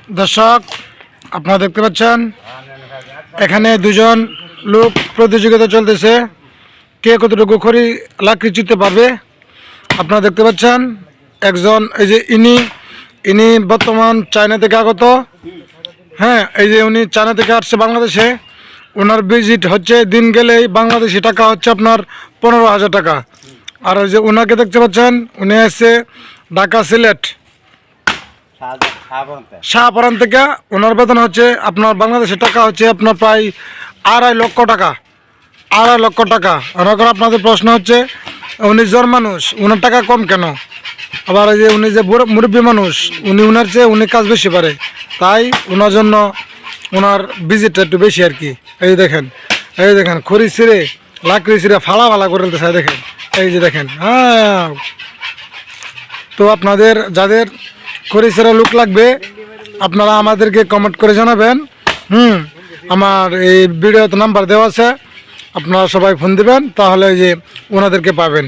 দর্শক আপনারা দেখতে পাচ্ছেন এখানে দুজন লোক প্রতিযোগিতা চলতেছে, কে কতটুকু খড়ি লাকড়ি চিনতে পারবে। আপনারা দেখতে পাচ্ছেন একজন, এই যে ইনি বর্তমান চায়না থেকে আগত। হ্যাঁ, এই যে উনি চায়না থেকে আসছে বাংলাদেশে। ওনার ভিজিট হচ্ছে দিন গেলেই বাংলাদেশি টাকা হচ্ছে আপনার 15,000 টাকা। আর ওই যে ওনাকে দেখতে পাচ্ছেন, উনি আসছে ঢাকা সিলেট শাহপরান থেকে। ওনার বেতন হচ্ছে আপনার বাংলাদেশের টাকা হচ্ছে আপনার প্রায় 2.5 লক্ষ টাকা। 2.5 লক্ষ টাকা। আর এখন আপনাদের প্রশ্ন হচ্ছে উনি জ্বর মানুষ, ওনার টাকা কম কেন? আবার এই যে উনি যে মুরব্বী মানুষ, উনার চেয়ে উনি কাজ বেশি পারে, তাই ওনার জন্য ওনার ভিজিটটা একটু বেশি আর কি। এই দেখেন খড়ি ছিঁড়ে লাকড়ি ছিঁড়ে ফালা করে দিতেছে। দেখেন, এই যে দেখেন। হ্যাঁ, তো আপনাদের যাদের খড়ি ছিঁড়া লোক লাগবে আপনারা আমাদেরকে কমেন্ট করে জানাবেন। আমার এই ভিডিওতে নাম্বার দেওয়া আছে, আপনারা সবাই ফোন দিবেন, তাহলে যে ওনাদেরকে পাবেন।